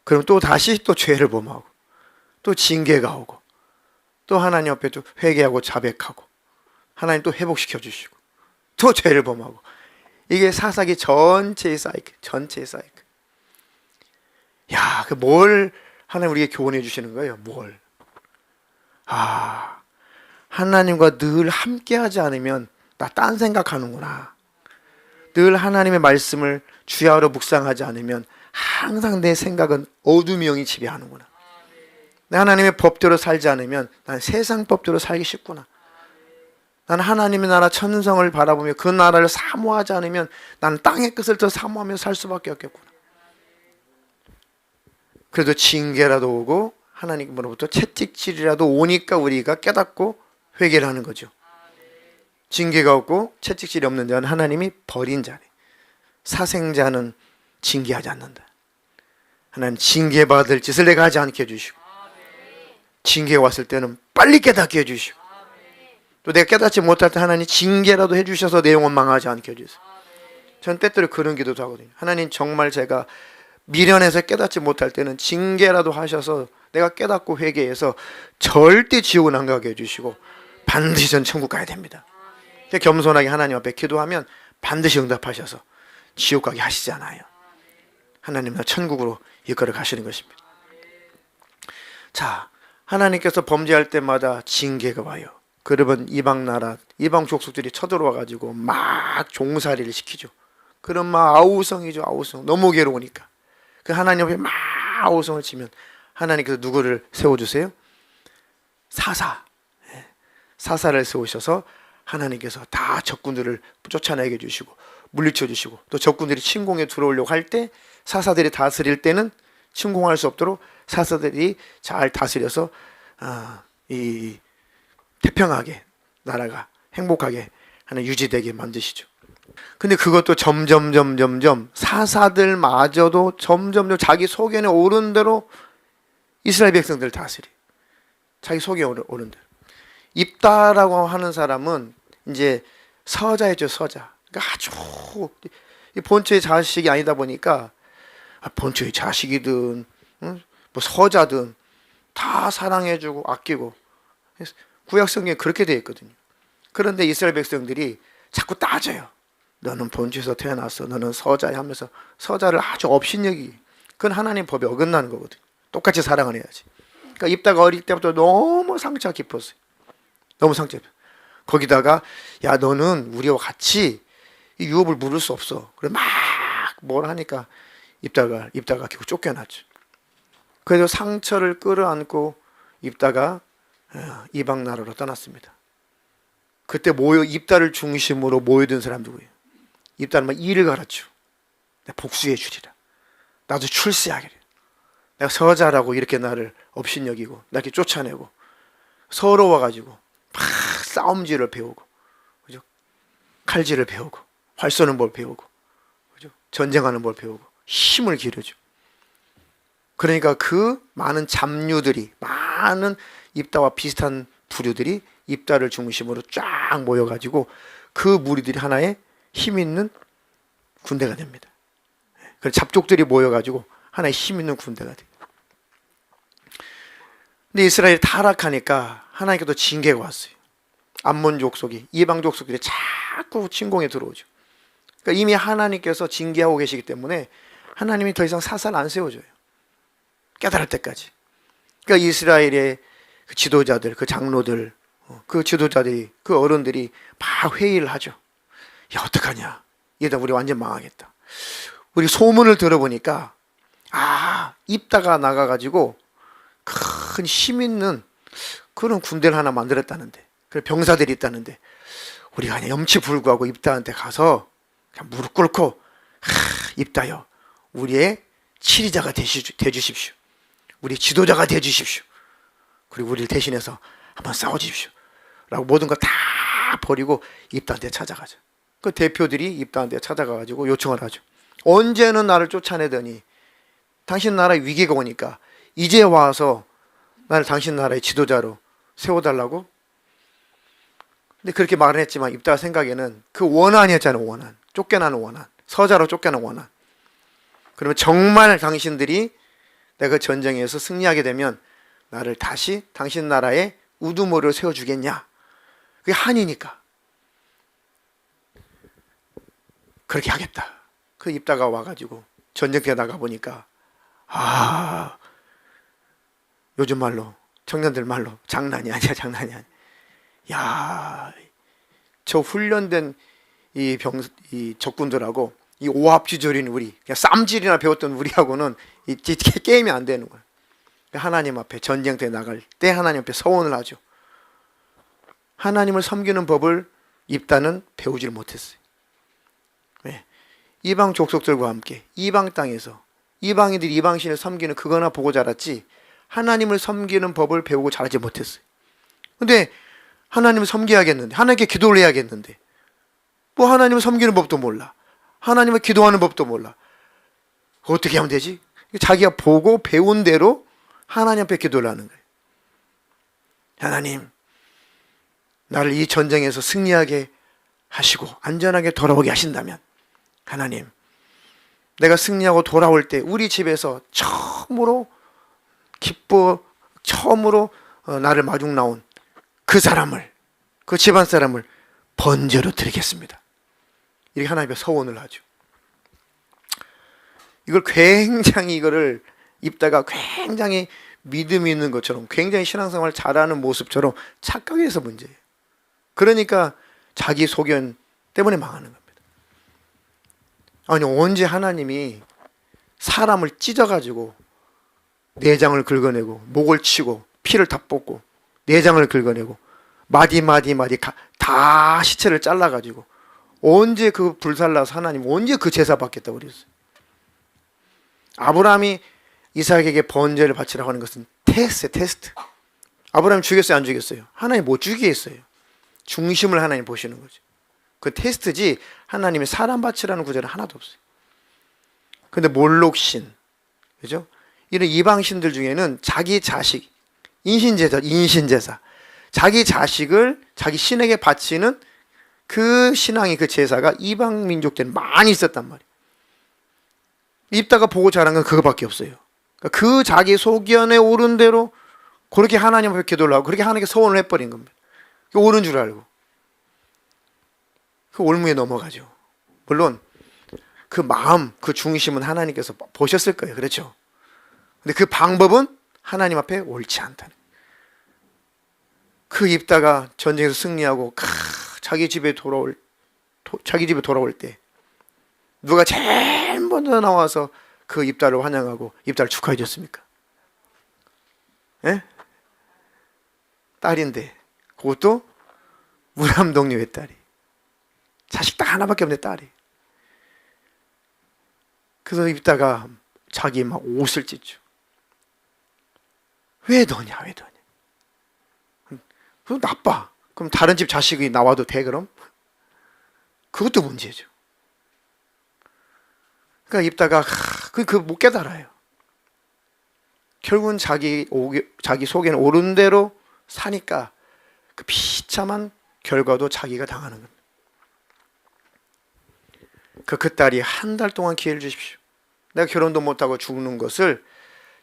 그럼 또 다시 또 죄를 범하고 또 징계가 오고 또 하나님 앞에 또 회개하고 자백하고 하나님 또 회복시켜 주시고 또 죄를 범하고 이게 사사기 전체의 사이클. 야, 그 뭘 하나님 우리에게 교훈해 주시는 거예요? 뭘? 하나님과 늘 함께하지 않으면 나 딴 생각하는구나. 늘 하나님의 말씀을 주야로 묵상하지 않으면 항상 내 생각은 어둠의 영이 지배하는구나. 내 하나님의 법대로 살지 않으면 난 세상 법대로 살기 쉽구나. 난 하나님의 나라 천성을 바라보며 그 나라를 사모하지 않으면 난 땅의 끝을 더 사모하며 살 수밖에 없겠구나. 그래도 징계라도 오고 하나님으로부터 채찍질이라도 오니까 우리가 깨닫고 회개를 하는 거죠. 징계가 없고 채찍질이 없는 자는 하나님이 버린 자네. 사생자는 징계하지 않는다. 하나님 징계받을 짓을 내가 하지 않게 해주시고 징계가 왔을 때는 빨리 깨닫게 해주시고 또 내가 깨닫지 못할 때 하나님 징계라도 해주셔서 내 영혼 망하지 않게 해주세요. 전 때때로 그런 기도도 하거든요. 하나님 정말 제가 미련해서 깨닫지 못할 때는 징계라도 하셔서 내가 깨닫고 회개해서 절대 지옥은 안 가게 해주시고 반드시 전 천국 가야 됩니다. 겸손하게 하나님 앞에 기도하면 반드시 응답하셔서 지옥 가게 하시잖아요. 하나님 나 천국으로 이끌어 가시는 것입니다. 자, 하나님께서 범죄할 때마다 징계가 와요. 그러면 이방 나라, 이방 족속들이 쳐들어와 가지고 막 종살이를 시키죠. 그럼 막 아우성이죠. 아우성. 너무 괴로우니까. 그 하나님 앞에 막 아우성을 치면 하나님께서 누구를 세워주세요? 사사를 세우셔서 하나님께서 다 적군들을 쫓아내게 해주시고 물리쳐 주시고 또 적군들이 침공에 들어오려고 할 때 사사들이 다스릴 때는 침공할 수 없도록 사사들이 잘 다스려서 이 태평하게 나라가 행복하게 하나 유지되게 만드시죠. 근데 그것도 점점 사사들마저도 점점 자기 소견에 오른 대로 이스라엘 백성들을 다스려. 자기 소견에 오른 대로. 입다라고 하는 사람은 이제 서자였죠. 서자. 그러니까 아주 본처의 자식이 아니다 보니까 본처의 자식이든 뭐 서자든 다 사랑해주고 아끼고 구약 성경에 그렇게 되어 있거든요. 그런데 이스라엘 백성들이 자꾸 따져요. 너는 본처에서 태어났어. 너는 서자야 하면서 서자를 아주 업신여기. 그건 하나님 법에 어긋나는 거거든요. 똑같이 사랑을 해야지. 그러니까 입다가 어릴 때부터 너무 상처가 깊었어요. 너무 상처. 거기다가 야 너는 우리와 같이 이 유업을 물을 수 없어. 그래 막 뭘 하니까 입다가 결국 쫓겨났죠. 그래서 상처를 끌어안고 입다가 이방 나라로 떠났습니다. 그때 입다를 중심으로 모여든 사람 누구예요? 입다는 막 일을 가르쳐. 내가 복수해 주리라. 나도 출세하기를. 내가 서자라고 이렇게 나를 업신여기고 나 이렇게 쫓아내고 서러워가지고 막 싸움질을 배우고, 그죠? 칼질을 배우고 활 쏘는 법 배우고, 그죠? 전쟁하는 법 배우고 힘을 기르죠. 그러니까 그 많은 잡류들이, 많은 입다와 비슷한 부류들이 입다를 중심으로 쫙 모여가지고 그 무리들이 하나의 힘 있는 군대가 됩니다. 그 잡족들이 모여가지고 하나의 힘 있는 군대가 돼요. 근데 이스라엘이 타락하니까 하나님께도 징계가 왔어요. 암몬 족속이, 이방 족속들이 자꾸 침공에 들어오죠. 그러니까 이미 하나님께서 징계하고 계시기 때문에 하나님이 더 이상 사살 안 세워줘요. 깨달을 때까지. 그러니까 이스라엘의 그 지도자들, 그 장로들, 그 지도자들이, 그 어른들이 막 회의를 하죠. 야, 어떡하냐. 이러다 우리 완전 망하겠다. 우리 소문을 들어보니까, 입다가 나가가지고 큰 힘 있는 그런 군대를 하나 만들었다는데, 그 병사들이 있다는데, 우리가 그냥 염치불구하고 입다한테 가서 그냥 무릎 꿇고, 입다요, 우리의 치리자가 되주십시오. 우리 지도자가 되주십시오. 그리고 우리를 대신해서 한번 싸워주십시오. 라고 모든 거 다 버리고 입다한테 찾아가죠. 그 대표들이 입다한테 찾아가가지고 요청을 하죠. 언제는 나를 쫓아내더니 당신 나라에 위기가 오니까 이제 와서 나를 당신 나라의 지도자로 세워달라고? 근데 그렇게 말은 했지만 입다 생각에는 그 원한이었잖아요. 원한. 쫓겨나는 원한. 서자로 쫓겨나는 원한. 그러면 정말 당신들이 내가 그 전쟁에서 승리하게 되면 나를 다시 당신 나라의 우두머리로 세워주겠냐? 그게 한이니까. 그렇게 하겠다. 그 입다가 와가지고 전쟁터에 나가보니까 요즘 말로, 청년들 말로 장난이 아니야, 장난이 아니야. 야, 저 훈련된 이 적군들하고 이 오합지졸인 우리, 그냥 쌈질이나 배웠던 우리하고는 이 게임이 안 되는 거야. 하나님 앞에 전쟁터에 나갈 때 하나님 앞에 서원을 하죠. 하나님을 섬기는 법을 입다는 배우질 못했어요. 왜? 이방 족속들과 함께 이방 땅에서 이방인들이 이방신을 섬기는 그거나 보고 자랐지 하나님을 섬기는 법을 배우고 자라지 못했어요. 근데 하나님을 섬겨야겠는데, 하나님께 기도를 해야겠는데, 뭐 하나님을 섬기는 법도 몰라. 하나님을 기도하는 법도 몰라. 어떻게 하면 되지? 자기가 보고 배운 대로 하나님 앞에 기도를 하는 거예요. 하나님, 나를 이 전쟁에서 승리하게 하시고 안전하게 돌아오게 하신다면, 하나님, 내가 승리하고 돌아올 때 우리 집에서 처음으로 나를 마중 나온 그 사람을, 그 집안 사람을 번제로 드리겠습니다. 이렇게 하나님 앞에 서원을 하죠. 이거를 입다가 굉장히 믿음이 있는 것처럼, 굉장히 신앙생활 잘하는 모습처럼 착각해서 문제예요. 그러니까 자기 소견 때문에 망하는 겁니다. 아니, 언제 하나님이 사람을 찢어가지고 내장을 긁어내고 목을 치고 피를 다 뽑고 내장을 긁어내고 마디 다 시체를 잘라가지고 언제 그 불살라서 하나님 언제 그 제사 받겠다고 그랬어요. 아브라함이 이삭에게 번제를 바치라고 하는 것은 테스트. 아브라함 죽였어요, 안 죽였어요? 하나님 못 죽이게 했어요. 중심을 하나님 보시는 거죠. 그 테스트지 하나님의 사람 바치라는 구절은 하나도 없어요. 근데 몰록신, 그죠? 이런 이방신들 중에는 자기 자식, 인신제사, 자기 자식을 자기 신에게 바치는 그 신앙이, 그 제사가 이방 민족들은 많이 있었단 말이에요. 입다가 보고 자란 건 그거밖에 없어요. 그러니까 그 자기 소견에 오른 대로 그렇게 하나님 앞에 기도를 하고 그렇게 하나님께 서원을 해버린 겁니다. 옳은 줄 알고 그 올무에 넘어가죠. 물론 그 마음, 그 중심은 하나님께서 보셨을 거예요. 그렇죠? 근데 그 방법은 하나님 앞에 옳지 않다는. 그 입다가 전쟁에서 승리하고 자기 집에 돌아올 때 누가 제일 먼저 나와서 그 입다를 환영하고 입다를 축하해 줬습니까? 예? 딸인데, 그것도 무람동네 외딸이. 자식 딱 하나밖에 없는 딸이. 그래서 입다가 자기 막 옷을 찢죠. 왜 너냐, 왜 너냐. 그럼 나빠. 그럼 다른 집 자식이 나와도 돼, 그럼? 그것도 문제죠. 그러니까 입다가 못 깨달아요. 결국은 자기 속에는 옳은 대로 사니까 그 비참한 결과도 자기가 당하는 겁니다. 그 딸이 한 달 동안 기회를 주십시오. 내가 결혼도 못하고 죽는 것을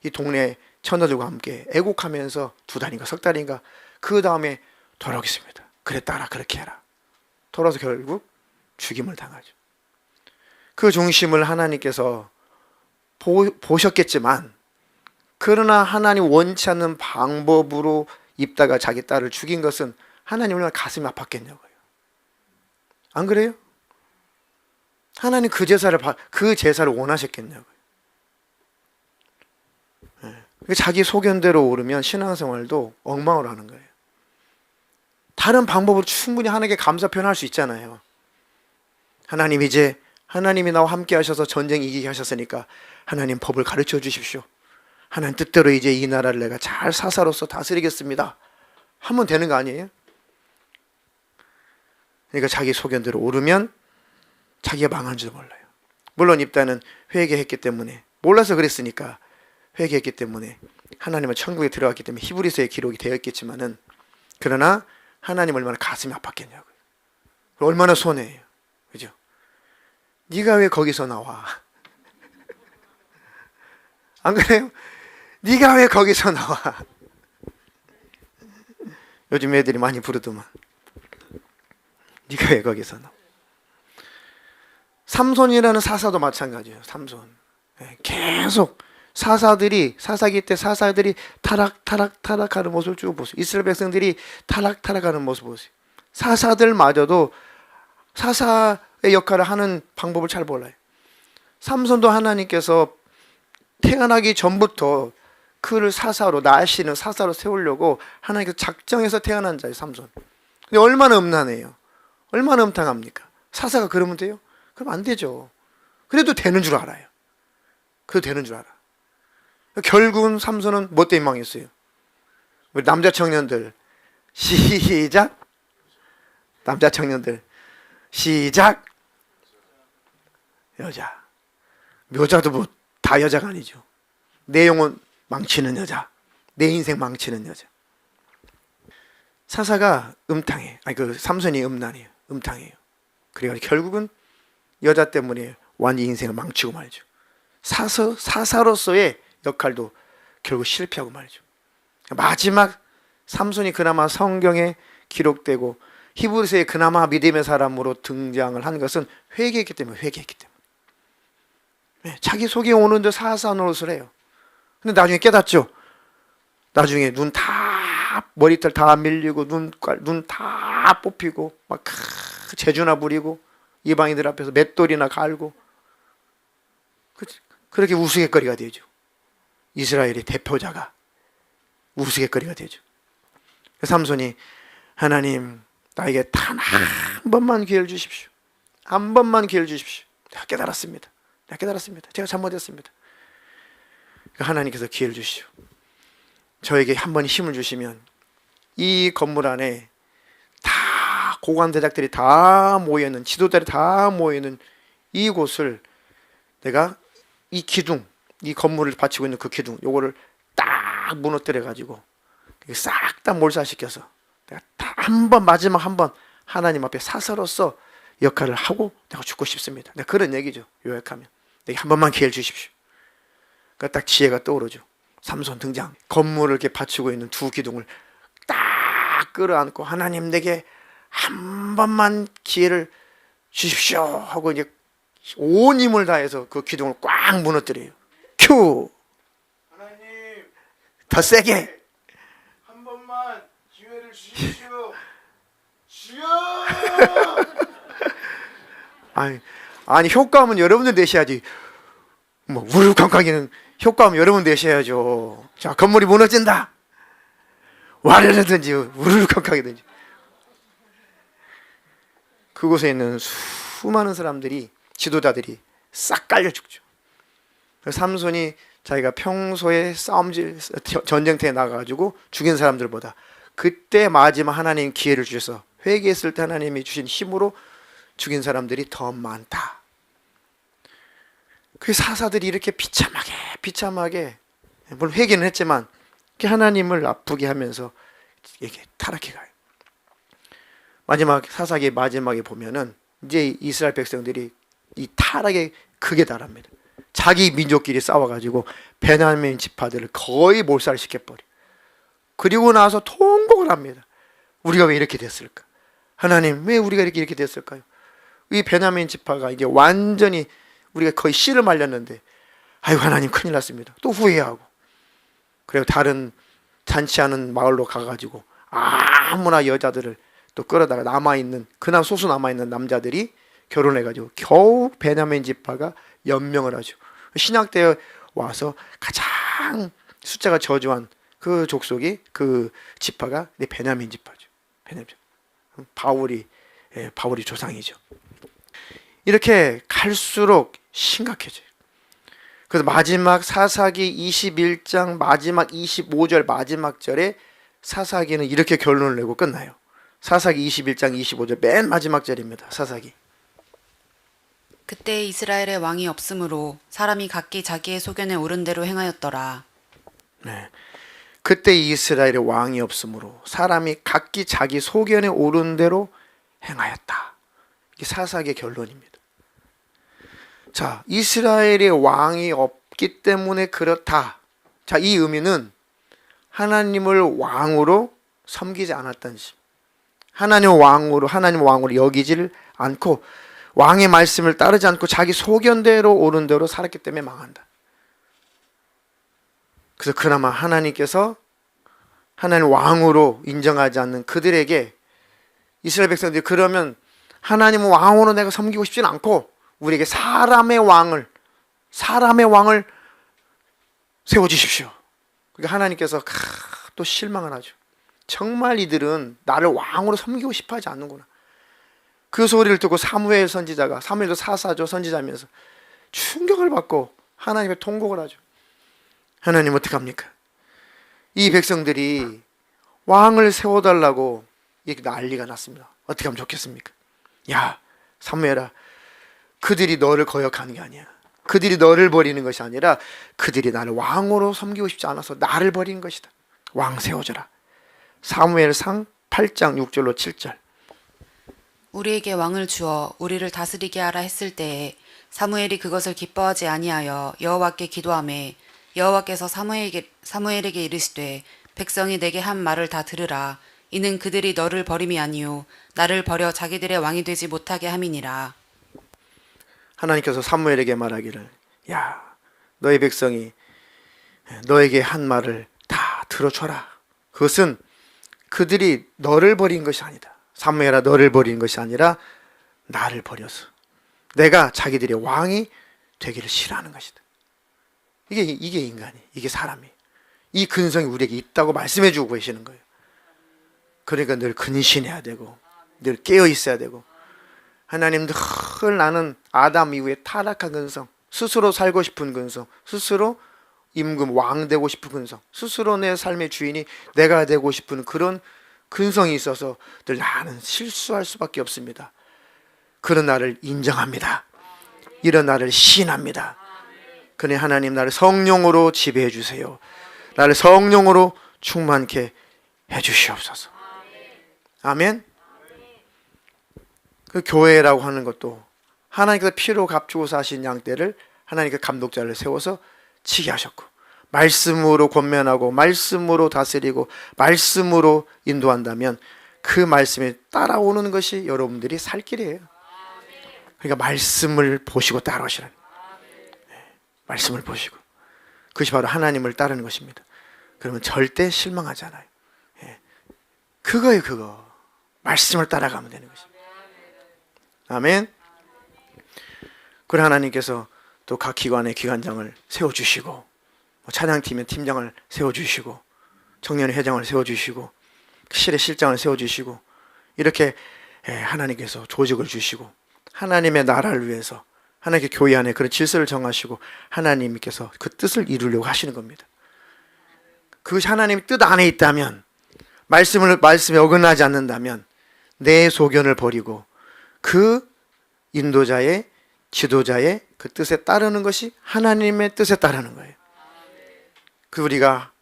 이 동네 처녀들과 함께 애곡하면서 2달인가 3달인가 그 다음에 돌아오겠습니다. 그래 딸아 그렇게 해라. 돌아서 결국 죽임을 당하죠. 그 중심을 하나님께서 보셨겠지만 그러나 하나님 원치 않는 방법으로 입다가 자기 딸을 죽인 것은 하나님 얼마나 가슴이 아팠겠냐고요. 안 그래요? 하나님 그 제사를 원하셨겠냐고요. 자기 소견대로 오르면 신앙생활도 엉망으로 하는 거예요. 다른 방법으로 충분히 하나님께 감사 표현할 수 있잖아요. 하나님 이제 하나님이 나와 함께 하셔서 전쟁 이기게 하셨으니까 하나님 법을 가르쳐 주십시오. 하나님 뜻대로 이제 이 나라를 내가 잘 사사로서 다스리겠습니다. 하면 되는 거 아니에요? 그러니까 자기 소견대로 오르면 자기가 망한 줄 몰라요. 물론 입다는 회개했기 때문에, 몰라서 그랬으니까 회개했기 때문에 하나님은 천국에 들어갔기 때문에 히브리서에 기록이 되어 있겠지만은, 그러나 하나님 얼마나 가슴이 아팠겠냐고요. 얼마나 손해예요. 그죠? 네가 왜 거기서 나와? 안 그래요? 네가 왜 거기서 나와? 요즘 애들이 많이 부르더만. 네가 왜 거기서 나와? 삼손이라는 사사도 마찬가지예요. 삼손. 계속 사사기 때 사사들이 타락하는 모습을 쭉 보세요. 이스라엘 백성들이 타락하는 모습을 보세요. 사사들마저도 사사의 역할을 하는 방법을 잘 몰라요. 삼손도 하나님께서 태어나기 전부터 그를 나시는 사사로 세우려고 하나님께서 작정해서 태어난 자예요. 삼손. 근데 얼마나 음란해요. 얼마나 음탕합니까? 사사가 그러면 돼요? 그럼 안 되죠. 그래도 되는 줄 알아요. 그래도 되는 줄 알아. 결국은 삼손은 뭐 때문에 망했어요? 우리 남자 청년들 시작. 남자 청년들 시작. 여자. 여자도 뭐 다 여자가 아니죠. 내 영혼 망치는 여자. 내 인생 망치는 여자. 사사가 음탕해. 삼손이 음란해요. 음탕해요. 그래가지고 결국은 여자 때문에 완전히 인생을 망치고 말이죠. 사사로서의 역할도 결국 실패하고 말이죠. 마지막 삼손이 그나마 성경에 기록되고 히브리서에 그나마 믿음의 사람으로 등장을 한 것은 회개했기 때문에. 자기 속에 오는데 사사 노릇을 해요. 근데 나중에 깨닫죠. 나중에 머리털 다 밀리고 눈 다 뽑히고 막 재주나 부리고 이방인들 앞에서 맷돌이나 갈고 그렇게 우스갯거리가 되죠. 이스라엘의 대표자가 우스갯거리가 되죠. 삼손이 하나님 나에게 단 한 번만 기회를 주십시오. 한 번만 기회를 주십시오. 내가 깨달았습니다. 제가 잘못했습니다. 하나님께서 기회를 주시죠. 저에게 한 번 힘을 주시면 이 건물 안에 다 고관대작들이 다 모여있는, 지도자들이 다 모여있는 이곳을 내가 이 기둥, 이 건물을 받치고 있는 그 기둥, 요거를 딱 무너뜨려 가지고 싹 다 몰살시켜서 내가 마지막 한 번 하나님 앞에 사사로서 역할을 하고 내가 죽고 싶습니다. 내가 그런 얘기죠. 요약하면 내게 한 번만 기회를 주십시오. 그러니까 딱 지혜가 떠오르죠. 삼손 등장. 건물을 이렇게 받치고 있는 두 기둥을 딱 끌어안고 하나님 내게 한 번만 기회를 주십시오 하고 이제 온 힘을 다해서 그 기둥을 꽉 무너뜨려요. 큐. 하나님 더 세게. 한 번만 기회를 주십시오. 주여. 아니 효과음은 여러분들 내셔야지. 뭐 우르르쾅쾅이는 효과음 여러분 내셔야죠. 자, 건물이 무너진다. 와르르든지 우르르쾅쾅이든지. 그곳에 있는 수많은 사람들이, 지도자들이 싹 깔려 죽죠. 삼손이 자기가 평소에 전쟁터에 나가가지고 죽인 사람들보다 그때 마지막 하나님 기회를 주셔서 회개했을 때 하나님이 주신 힘으로 죽인 사람들이 더 많다. 그 사사들이 이렇게 비참하게 물론 회개는 했지만 하나님을 아프게 하면서 이렇게 타락해 가요. 마지막 사사기 마지막에 보면은 이제 이스라엘 백성들이 이 타락의 극에 달합니다. 자기 민족끼리 싸워가지고 베냐민 지파들을 거의 몰살시켜버려. 그리고 나서 통곡을 합니다. 우리가 왜 이렇게 됐을까? 하나님, 왜 우리가 이렇게 됐을까요? 이 베냐민 지파가 이제 완전히 우리가 거의 씨를 말렸는데, 아이고 하나님 큰일 났습니다. 또 후회하고. 그리고 다른 잔치하는 마을로 가가지고 아무나 여자들을 또 끌어다가 남아있는, 그나마 소수 남아있는 남자들이 결혼해가지고 겨우 베냐민 지파가 연명을 하죠. 신약 때에 와서 가장 숫자가 저조한 그 족속이, 그 지파가 베냐민 지파죠. 베냐민 지파. 바울이 조상이죠. 이렇게 갈수록 심각해져요. 그래서 마지막 사사기 21장 마지막 25절 마지막 절에 사사기는 이렇게 결론을 내고 끝나요. 사사기 21장 25절 맨 마지막 절입니다. 사사기. 그때 이스라엘에 왕이 없으므로 사람이 각기 자기의 소견에 오른 대로 행하였더라. 네. 그때 이스라엘에 왕이 없으므로 사람이 각기 자기 소견에 오른 대로 행하였다. 이게 사사기의 결론입니다. 자, 이스라엘에 왕이 없기 때문에 그렇다. 자, 이 의미는 하나님을 왕으로 섬기지 않았다는 것. 하나님을 왕으로 여기지를 않고 왕의 말씀을 따르지 않고 자기 소견대로 옳은 대로 살았기 때문에 망한다. 그래서 그나마 하나님께서 하나님 왕으로 인정하지 않는 그들에게, 이스라엘 백성들이 그러면 하나님은 왕으로 내가 섬기고 싶지는 않고 우리에게 사람의 왕을 세워주십시오. 그러니까 하나님께서 또 실망을 하죠. 정말 이들은 나를 왕으로 섬기고 싶어 하지 않는구나. 그 소리를 듣고 사무엘 선지자가, 사무엘도 사사죠, 선지자면서 충격을 받고 하나님께 통곡을 하죠. 하나님 어떡합니까? 이 백성들이 왕을 세워달라고 이렇게 난리가 났습니다. 어떻게 하면 좋겠습니까? 야, 사무엘아, 그들이 너를 거역하는 게 아니야. 그들이 너를 버리는 것이 아니라 그들이 나를 왕으로 섬기고 싶지 않아서 나를 버리는 것이다. 왕 세워줘라. 사무엘상 8장 6절로 7절. 우리에게 왕을 주어 우리를 다스리게 하라 했을 때에 사무엘이 그것을 기뻐하지 아니하여 여호와께 기도하매 여호와께서 사무엘에게 이르시되 백성이 내게 한 말을 다 들으라. 이는 그들이 너를 버림이 아니요 나를 버려 자기들의 왕이 되지 못하게 함이니라. 하나님께서 사무엘에게 말하기를, 야, 너의 백성이 너에게 한 말을 다 들어줘라. 그것은 그들이 너를 버린 것이 아니다. 사무엘아, 너를 버린 것이 아니라 나를 버려서 내가 자기들의 왕이 되기를 싫어하는 것이다. 이게 인간이, 이게 사람이, 이 근성이 우리에게 있다고 말씀해 주고 계시는 거예요. 그러니까 늘 근신해야 되고 늘 깨어 있어야 되고, 하나님 늘 나는 아담 이후에 타락한 근성, 스스로 살고 싶은 근성, 스스로 임금 왕 되고 싶은 근성, 스스로 내 삶의 주인이 내가 되고 싶은 그런 근성이 있어서 늘 나는 실수할 수밖에 없습니다. 그런 나를 인정합니다. 이런 나를 시인합니다. 그러니 하나님 나를 성령으로 지배해 주세요. 나를 성령으로 충만케 해 주시옵소서. 아멘. 그 교회라고 하는 것도 하나님께서 피로 값주고 사신 양떼를 하나님께서 감독자를 세워서 치게 하셨고, 말씀으로 권면하고 말씀으로 다스리고 말씀으로 인도한다면 그 말씀에 따라오는 것이 여러분들이 살 길이에요. 그러니까 말씀을 보시고 따라오시라. 말씀을 보시고, 그것이 바로 하나님을 따르는 것입니다. 그러면 절대 실망하지 않아요. 그거예요. 그거 말씀을 따라가면 되는 것입니다. 아멘. 그래 하나님께서 또 각 기관의 기관장을 세워주시고, 찬양팀의 팀장을 세워주시고, 청년의 회장을 세워주시고, 실의 실장을 세워주시고, 이렇게 하나님께서 조직을 주시고, 하나님의 나라를 위해서 하나님의 교회 안에 그런 질서를 정하시고 하나님께서 그 뜻을 이루려고 하시는 겁니다. 그 하나님의 뜻 안에 있다면, 말씀에 어긋나지 않는다면 내 소견을 버리고 그 인도자의, 지도자의 그 뜻에 따르는 것이 하나님의 뜻에 따르는 거예요. 그 우리가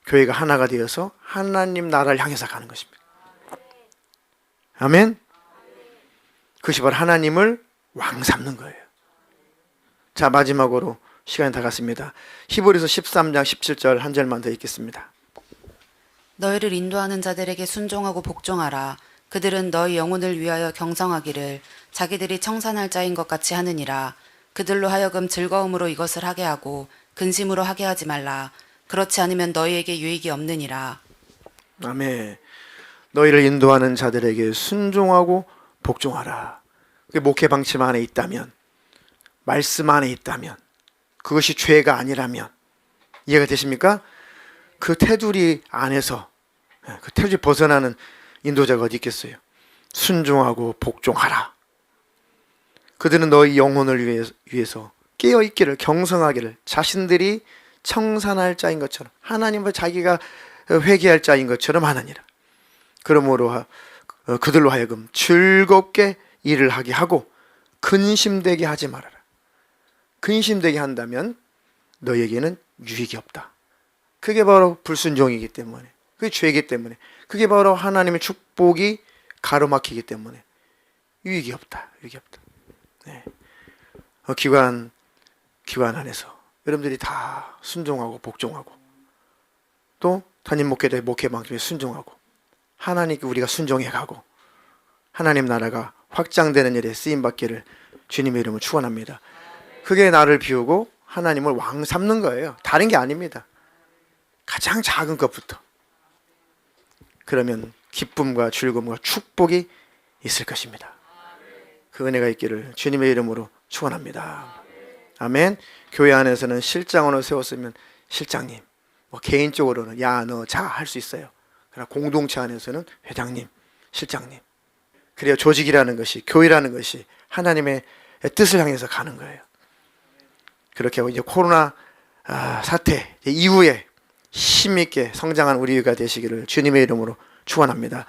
교회가 하나가 되어서 하나님 나라를 향해서 가는 것입니다. 아멘. 그것이 바로 하나님을 왕 삼는 거예요. 자, 마지막으로 시간이 다 갔습니다. 히브리서 13장 17절 한 절만 더 읽겠습니다. 너희를 인도하는 자들에게 순종하고 복종하라. 그들은 너희 영혼을 위하여 경성하기를 자기들이 청산할 자인 것 같이 하느니라. 그들로 하여금 즐거움으로 이것을 하게 하고 근심으로 하게 하지 말라. 그렇지 않으면 너희에게 유익이 없느니라. 아멘. 너희를 인도하는 자들에게 순종하고 복종하라. 그게 목회 방침 안에 있다면, 말씀 안에 있다면, 그것이 죄가 아니라면, 이해가 되십니까? 그 테두리 안에서, 그 테두리 벗어나는 인도자가 어디 있겠어요? 순종하고 복종하라. 그들은 너희 영혼을 위해서 깨어있기를, 경성하기를, 자신들이 청산할 자인 것처럼, 하나님을 자기가 회개할 자인 것처럼 하느니라. 그러므로 그들로 하여금 즐겁게 일을 하게 하고 근심되게 하지 말아라. 근심되게 한다면 너에게는 유익이 없다. 그게 바로 불순종이기 때문에, 그게 죄이기 때문에, 그게 바로 하나님의 축복이 가로막히기 때문에 유익이 없다. 유익이 없다. 네. 기관 안에서 여러분들이 다 순종하고 복종하고, 또 담임 목회자의 목회만큼에 순종하고, 하나님께 우리가 순종해 가고 하나님 나라가 확장되는 일에 쓰임받기를 주님의 이름으로 축원합니다. 그게 나를 비우고 하나님을 왕 삼는 거예요. 다른 게 아닙니다. 가장 작은 것부터. 그러면 기쁨과 즐거움과 축복이 있을 것입니다. 그 은혜가 있기를 주님의 이름으로 축원합니다. 아멘. 교회 안에서는 실장으로 세웠으면 실장님, 개인적으로는 야 너 자 할 수 있어요. 그러나 공동체 안에서는 회장님, 실장님. 그래야 조직이라는 것이, 교회라는 것이 하나님의 뜻을 향해서 가는 거예요. 그렇게 하고 이제 코로나 사태 이후에 힘있게 성장한 우리가 되시기를 주님의 이름으로 축원합니다.